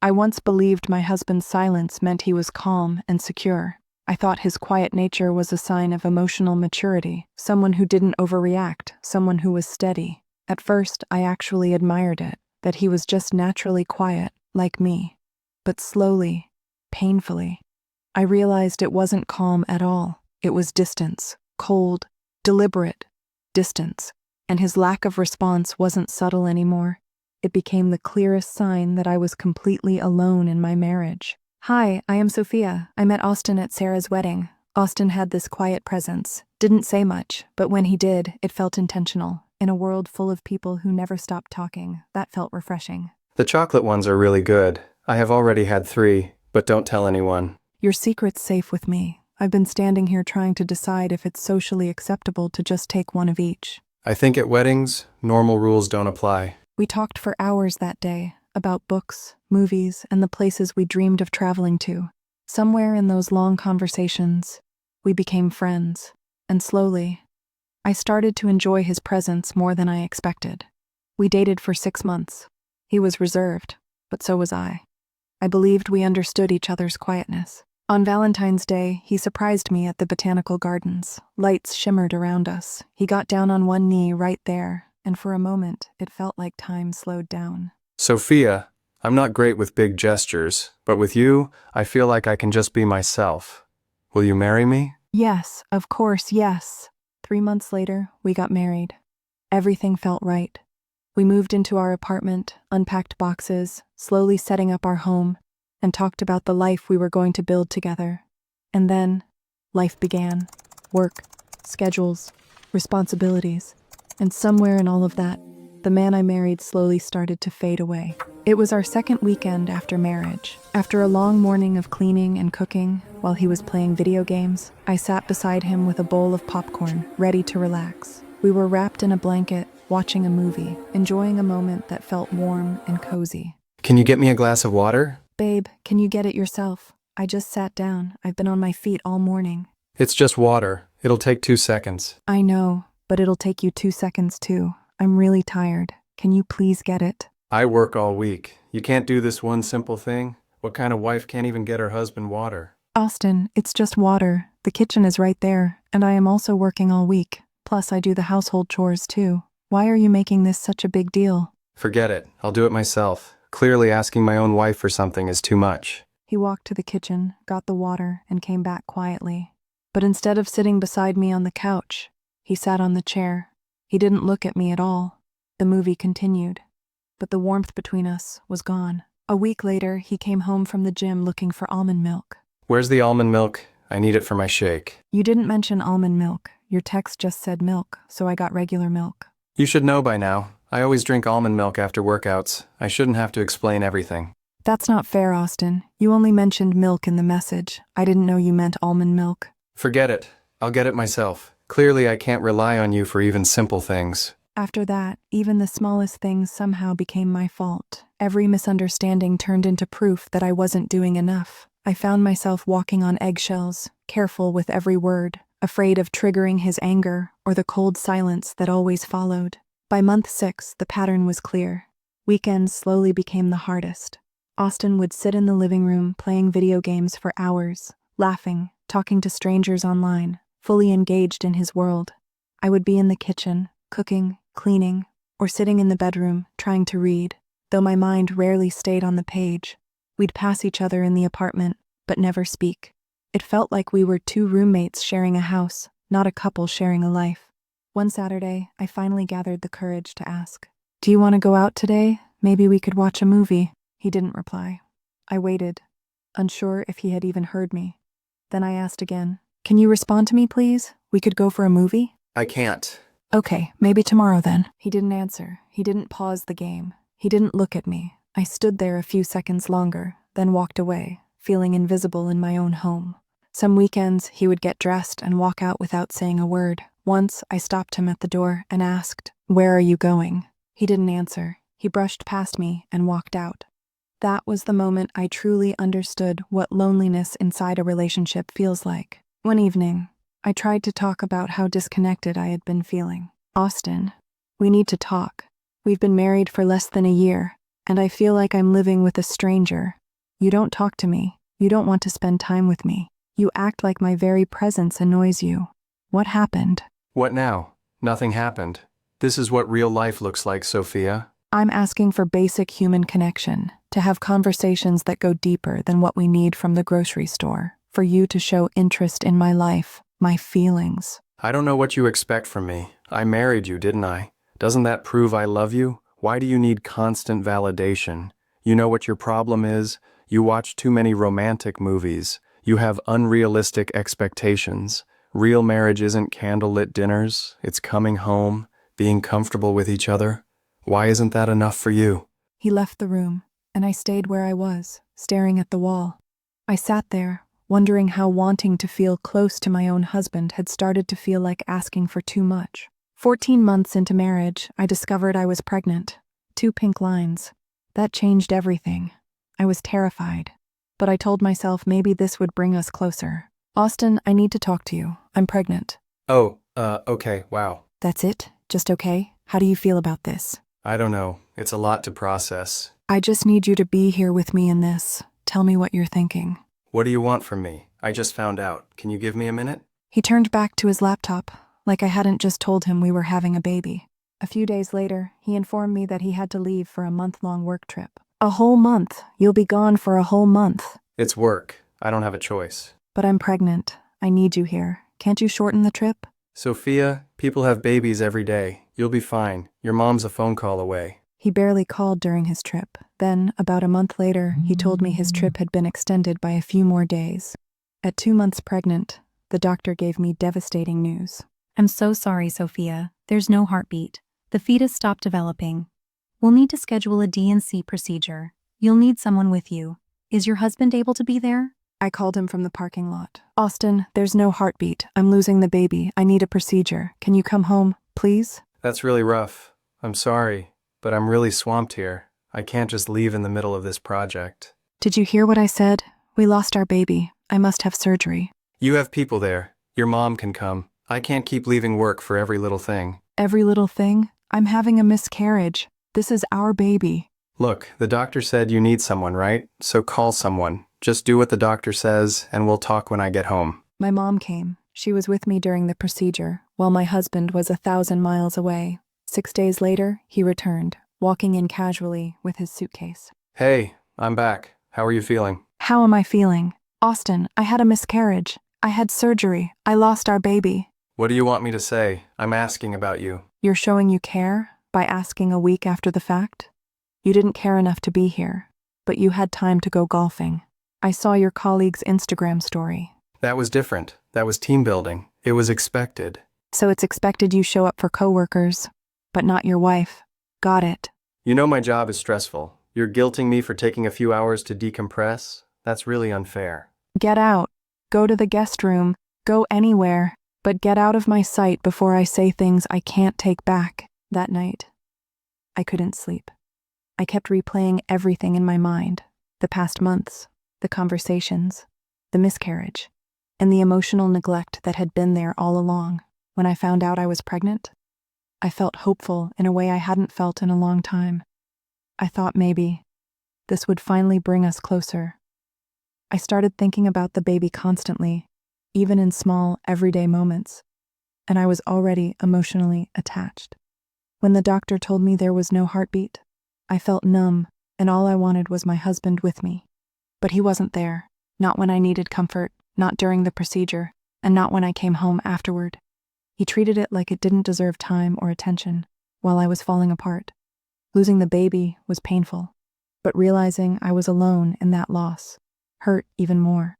I once believed my husband's silence meant he was calm and secure. I thought his quiet nature was a sign of emotional maturity, someone who didn't overreact, someone who was steady. At first, I actually admired it, that he was just naturally quiet, like me. But slowly, painfully, I realized it wasn't calm at all. It was distance, cold, deliberate distance. And his lack of response wasn't subtle anymore. It became the clearest sign that I was completely alone in my marriage. "Hi, I am Sophia. I met Austin at Sarah's wedding." Austin had this quiet presence, didn't say much, but when he did, it felt intentional. In a world full of people who never stopped talking, that felt refreshing. The chocolate ones are really good. I have already had 3, but don't tell anyone. "Your secret's safe with me. I've been standing here trying to decide if it's socially acceptable to just take one of each." I think at weddings, normal rules don't apply. We talked for hours that day, about books, movies, and the places we dreamed of traveling to. Somewhere in those long conversations, we became friends, and slowly, I started to enjoy his presence more than I expected. We dated for 6 months. He was reserved, but so was I. I believed we understood each other's quietness. On Valentine's Day, he surprised me at the botanical gardens. Lights shimmered around us. He got down on one knee right there, and for a moment, it felt like time slowed down. Sophia, I'm not great with big gestures, but with you, I feel like I can just be myself. Will you marry me? Yes, of course, yes. 3 months later, we got married. Everything felt right. We moved into our apartment, unpacked boxes, slowly setting up our home, and talked about the life we were going to build together. And then, life began. Work, schedules, responsibilities. And somewhere in all of that, the man I married slowly started to fade away. It was our second weekend after marriage. After a long morning of cleaning and cooking, while he was playing video games, I sat beside him with a bowl of popcorn, ready to relax. We were wrapped in a blanket, watching a movie, enjoying a moment that felt warm and cozy. Can you get me a glass of water? "Babe, can you get it yourself? I just sat down. I've been on my feet all morning." It's just water. It'll take 2 seconds. "I know, but it'll take you 2 seconds too. I'm really tired. Can you please get it?" I work all week. You can't do this one simple thing? What kind of wife can't even get her husband water? "Austin, it's just water. The kitchen is right there, and I am also working all week. Plus, I do the household chores too. Why are you making this such a big deal?" Forget it. I'll do it myself. Clearly asking my own wife for something is too much. He walked to the kitchen, got the water, and came back quietly. But instead of sitting beside me on the couch, he sat on the chair. He didn't look at me at all. The movie continued. But the warmth between us was gone. A week later, he came home from the gym looking for almond milk. Where's the almond milk? I need it for my shake. "You didn't mention almond milk. Your text just said milk, so I got regular milk." You should know by now. I always drink almond milk after workouts. I shouldn't have to explain everything. "That's not fair, Austin. You only mentioned milk in the message. I didn't know you meant almond milk." Forget it. I'll get it myself. Clearly I can't rely on you for even simple things. After that, even the smallest things somehow became my fault. Every misunderstanding turned into proof that I wasn't doing enough. I found myself walking on eggshells, careful with every word, afraid of triggering his anger or the cold silence that always followed. By month 6, the pattern was clear. Weekends slowly became the hardest. Austin would sit in the living room playing video games for hours, laughing, talking to strangers online, fully engaged in his world. I would be in the kitchen, cooking, cleaning, or sitting in the bedroom, trying to read, though my mind rarely stayed on the page. We'd pass each other in the apartment, but never speak. It felt like we were 2 roommates sharing a house, not a couple sharing a life. One Saturday, I finally gathered the courage to ask, "Do you want to go out today? Maybe we could watch a movie." He didn't reply. I waited, unsure if he had even heard me. Then I asked again, "Can you respond to me, please? We could go for a movie?" I can't. "Okay, maybe tomorrow then." He didn't answer. He didn't pause the game. He didn't look at me. I stood there a few seconds longer, then walked away, feeling invisible in my own home. Some weekends, he would get dressed and walk out without saying a word. Once, I stopped him at the door and asked, "Where are you going?" He didn't answer. He brushed past me and walked out. That was the moment I truly understood what loneliness inside a relationship feels like. One evening, I tried to talk about how disconnected I had been feeling. "Austin, we need to talk. We've been married for less than a year. and I feel like I'm living with a stranger. You don't talk to me. You don't want to spend time with me. You act like my very presence annoys you. What happened? What now? Nothing happened. This is what real life looks like, Sophia. I'm asking for basic human connection, to have conversations that go deeper than what we need from the grocery store, for you to show interest in my life, my feelings. I don't know what you expect from me. I married you, didn't I? Doesn't that prove I love you? Why do you need constant validation? You know what your problem is? You watch too many romantic movies. You have unrealistic expectations. Real marriage isn't candlelit dinners. It's coming home, being comfortable with each other. Why isn't that enough for you? He left the room, and I stayed where I was, staring at the wall. I sat there, wondering how wanting to feel close to my own husband had started to feel like asking for too much. 14 months into marriage, I discovered I was pregnant. 2 pink lines. That changed everything. I was terrified. But I told myself maybe this would bring us closer. Austin, I need to talk to you. I'm pregnant. Okay, wow. That's it? Just okay? How do you feel about this? I don't know. It's a lot to process. I just need you to be here with me in this. Tell me what you're thinking. What do you want from me? I just found out. Can you give me a minute? He turned back to his laptop, like I hadn't just told him we were having a baby. A few days later, he informed me that he had to leave for a month-long work trip. A whole month? You'll be gone for a whole month. It's work. I don't have a choice. But I'm pregnant. I need you here. Can't you shorten the trip? Sophia, people have babies every day. You'll be fine. Your mom's a phone call away. He barely called during his trip. Then, about a month later, he told me his trip had been extended by a few more days. At 2 months pregnant, the doctor gave me devastating news. I'm so sorry, Sophia. There's no heartbeat. The fetus stopped developing. We'll need to schedule a D&C procedure. You'll need someone with you. Is your husband able to be there? I called him from the parking lot. Austin, there's no heartbeat. I'm losing the baby. I need a procedure. Can you come home, please? That's really rough. I'm sorry, but I'm really swamped here. I can't just leave in the middle of this project. Did you hear what I said? We lost our baby. I must have surgery. You have people there. Your mom can come. I can't keep leaving work for every little thing. Every little thing? I'm having a miscarriage. This is our baby. Look, the doctor said you need someone, right? So call someone. Just do what the doctor says, and we'll talk when I get home. My mom came. She was with me during the procedure, while my husband was 1,000 miles away. 6 days later, he returned, walking in casually with his suitcase. Hey, I'm back. How are you feeling? How am I feeling? Austin, I had a miscarriage. I had surgery. I lost our baby. What do you want me to say? I'm asking about you. You're showing you care by asking a week after the fact? You didn't care enough to be here, but you had time to go golfing. I saw your colleague's Instagram story. That was different. That was team building. It was expected. So it's expected you show up for coworkers, but not your wife. Got it. You know my job is stressful. You're guilting me for taking a few hours to decompress? That's really unfair. Get out. Go to the guest room. Go anywhere. But get out of my sight before I say things I can't take back. That night, I couldn't sleep. I kept replaying everything in my mind. The past months, the conversations, the miscarriage, and the emotional neglect that had been there all along. When I found out I was pregnant, I felt hopeful in a way I hadn't felt in a long time. I thought maybe this would finally bring us closer. I started thinking about the baby constantly, even in small, everyday moments, and I was already emotionally attached. When the doctor told me there was no heartbeat, I felt numb, and all I wanted was my husband with me. But he wasn't there, not when I needed comfort, not during the procedure, and not when I came home afterward. He treated it like it didn't deserve time or attention, while I was falling apart. Losing the baby was painful, but realizing I was alone in that loss hurt even more.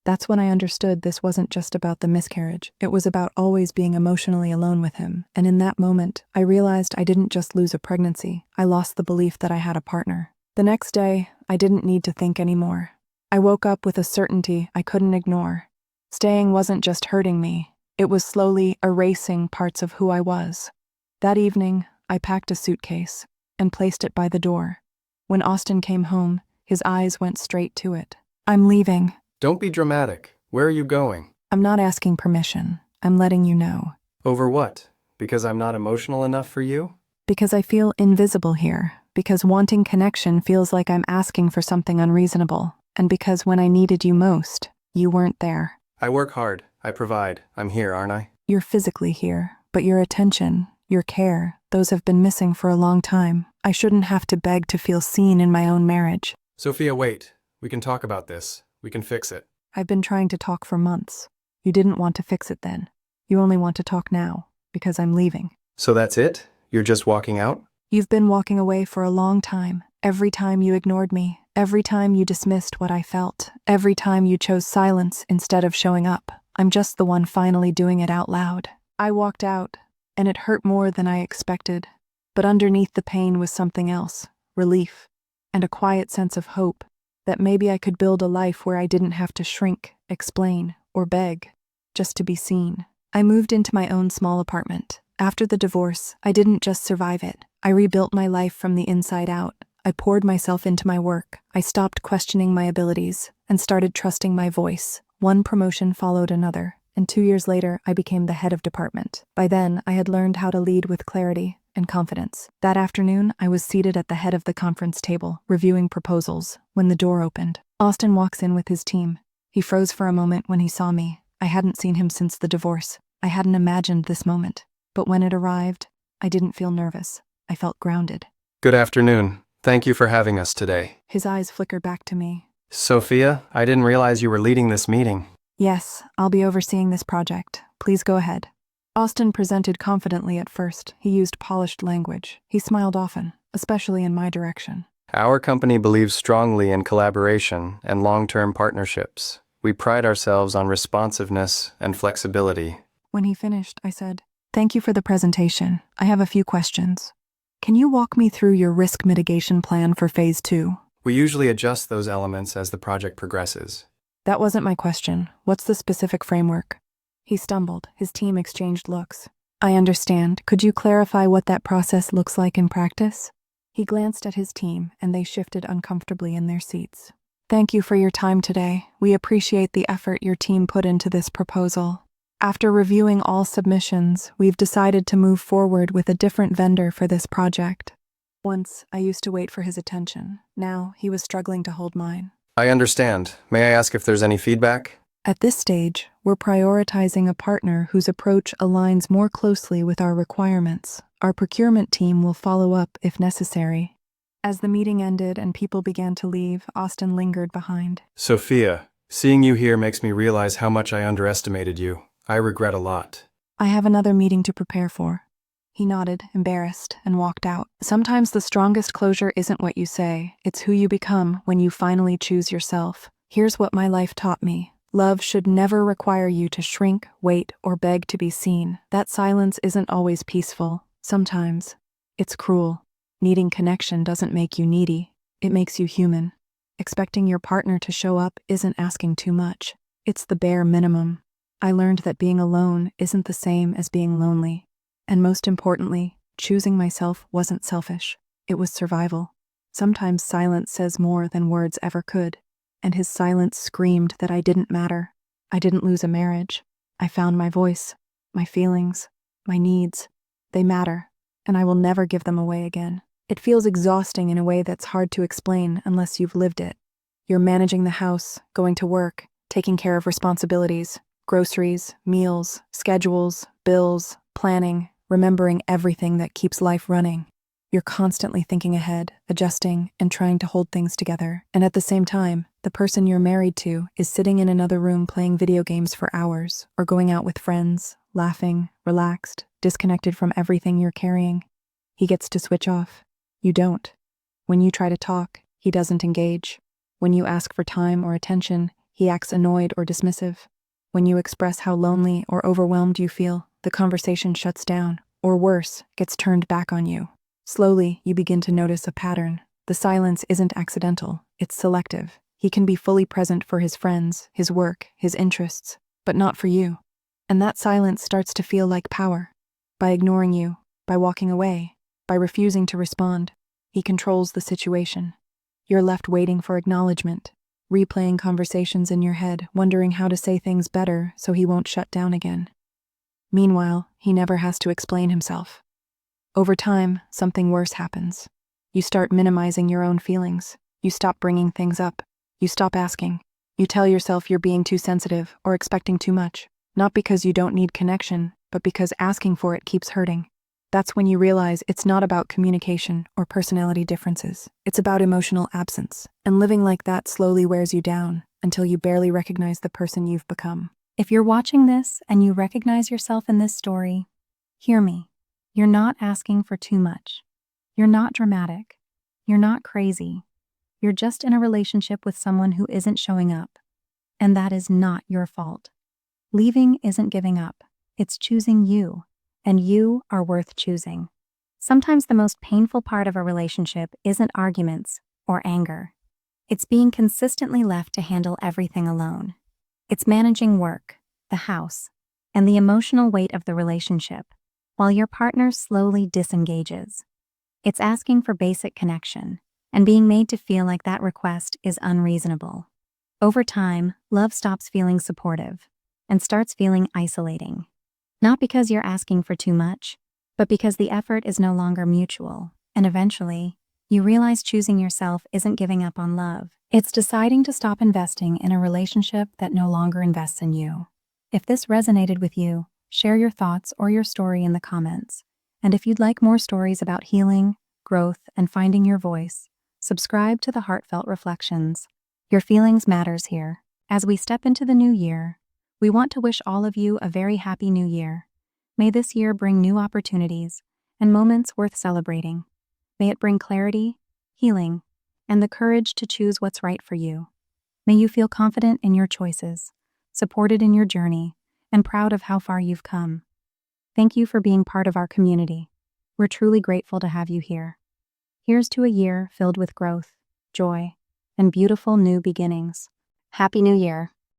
That's when I understood this wasn't just about the miscarriage, it was about always being emotionally alone with him, and in that moment, I realized I didn't just lose a pregnancy, I lost the belief that I had a partner. The next day, I didn't need to think anymore. I woke up with a certainty I couldn't ignore. Staying wasn't just hurting me, it was slowly erasing parts of who I was. That evening, I packed a suitcase and placed it by the door. When Austin came home, his eyes went straight to it. I'm leaving. Don't be dramatic. Where are you going? I'm not asking permission. I'm letting you know. Over what? Because I'm not emotional enough for you? Because I feel invisible here. because wanting connection feels like I'm asking for something unreasonable, and because when I needed you most, you weren't there. I work hard. I provide. I'm here, aren't I? You're physically here, but your attention, your care, those have been missing for a long time. I shouldn't have to beg to feel seen in my own marriage. Sophia, wait. We can talk about this. We can fix it. I've been trying to talk for months. You didn't want to fix it then. You only want to talk now, because I'm leaving. So that's it? You're just walking out? You've been walking away for a long time. Every time you ignored me, every time you dismissed what I felt, every time you chose silence instead of showing up. I'm just the one finally doing it out loud. I walked out, and it hurt more than I expected. But underneath the pain was something else, relief, and a quiet sense of hope that maybe I could build a life where I didn't have to shrink, explain, or beg, just to be seen. I moved into my own small apartment. After the divorce, I didn't just survive it. I rebuilt my life from the inside out. I poured myself into my work. I stopped questioning my abilities and started trusting my voice. One promotion followed another, and 2 years later, I became the head of department. By then, I had learned how to lead with clarity and confidence. That afternoon, I was seated at the head of the conference table, reviewing proposals, when the door opened. Austin walks in with his team. He froze for a moment when he saw me. I hadn't seen him since the divorce. I hadn't imagined this moment. But when it arrived, I didn't feel nervous. I felt grounded. Good afternoon. Thank you for having us today. His eyes flickered back to me. Sophia, I didn't realize you were leading this meeting. Yes, I'll be overseeing this project. Please go ahead. Austin presented confidently at first. He used polished language. He smiled often, especially in my direction. Our company believes strongly in collaboration and long-term partnerships. We pride ourselves on responsiveness and flexibility. When he finished, I said, "Thank you for the presentation. I have a few questions. Can you walk me through your risk mitigation plan for Phase 2? We usually adjust those elements as the project progresses. That wasn't my question. What's the specific framework? He stumbled. His team exchanged looks. I understand. Could you clarify what that process looks like in practice? He glanced at his team, and they shifted uncomfortably in their seats. Thank you for your time today. We appreciate the effort your team put into this proposal. After reviewing all submissions, we've decided to move forward with a different vendor for this project. Once, I used to wait for his attention. Now, he was struggling to hold mine. I understand. May I ask if there's any feedback? At this stage, we're prioritizing a partner whose approach aligns more closely with our requirements. Our procurement team will follow up if necessary. As the meeting ended and people began to leave, Austin lingered behind. Sophia, seeing you here makes me realize how much I underestimated you. I regret a lot. I have another meeting to prepare for. He nodded, embarrassed, and walked out. Sometimes the strongest closure isn't what you say, it's who you become when you finally choose yourself. Here's what my life taught me. Love should never require you to shrink, wait, or beg to be seen. That silence isn't always peaceful. Sometimes it's cruel. Needing connection doesn't make you needy. It makes you human. Expecting your partner to show up isn't asking too much. It's the bare minimum. I learned that being alone isn't the same as being lonely. And most importantly, choosing myself wasn't selfish. It was survival. Sometimes silence says more than words ever could. And his silence screamed that I didn't matter. I didn't lose a marriage. I found my voice, my feelings, my needs. They matter, and I will never give them away again. It feels exhausting in a way that's hard to explain unless you've lived it. You're managing the house, going to work, taking care of responsibilities, groceries, meals, schedules, bills, planning, remembering everything that keeps life running. You're constantly thinking ahead, adjusting, and trying to hold things together. And at the same time, the person you're married to is sitting in another room playing video games for hours, or going out with friends, laughing, relaxed, disconnected from everything you're carrying. He gets to switch off. You don't. When you try to talk, he doesn't engage. When you ask for time or attention, he acts annoyed or dismissive. When you express how lonely or overwhelmed you feel, the conversation shuts down, or worse, gets turned back on you. Slowly, you begin to notice a pattern. The silence isn't accidental, it's selective. He can be fully present for his friends, his work, his interests, but not for you. And that silence starts to feel like power. By ignoring you, by walking away, by refusing to respond, he controls the situation. You're left waiting for acknowledgement, replaying conversations in your head, wondering how to say things better so he won't shut down again. Meanwhile, he never has to explain himself. Over time, something worse happens. You start minimizing your own feelings. You stop bringing things up. You stop asking. You tell yourself you're being too sensitive or expecting too much. Not because you don't need connection, but because asking for it keeps hurting. That's when you realize it's not about communication or personality differences. It's about emotional absence. And living like that slowly wears you down until you barely recognize the person you've become. If you're watching this and you recognize yourself in this story, hear me. You're not asking for too much. You're not dramatic. You're not crazy. You're just in a relationship with someone who isn't showing up. And that is not your fault. Leaving isn't giving up. It's choosing you. And you are worth choosing. Sometimes the most painful part of a relationship isn't arguments or anger. It's being consistently left to handle everything alone. It's managing work, the house, and the emotional weight of the relationship, while your partner slowly disengages. It's asking for basic connection and being made to feel like that request is unreasonable. Over time, love stops feeling supportive and starts feeling isolating. Not because you're asking for too much, but because the effort is no longer mutual, and eventually, you realize choosing yourself isn't giving up on love. It's deciding to stop investing in a relationship that no longer invests in you. If this resonated with you, share your thoughts or your story in the comments. And if you'd like more stories about healing, growth, and finding your voice, subscribe to the Heartfelt Reflections. Your feelings matters here. As we step into the new year, we want to wish all of you a very happy new year. May this year bring new opportunities and moments worth celebrating. May it bring clarity, healing, and the courage to choose what's right for you. May you feel confident in your choices, supported in your journey, and proud of how far you've come. Thank you for being part of our community. We're truly grateful to have you here. Here's to a year filled with growth, joy, and beautiful new beginnings. Happy New Year!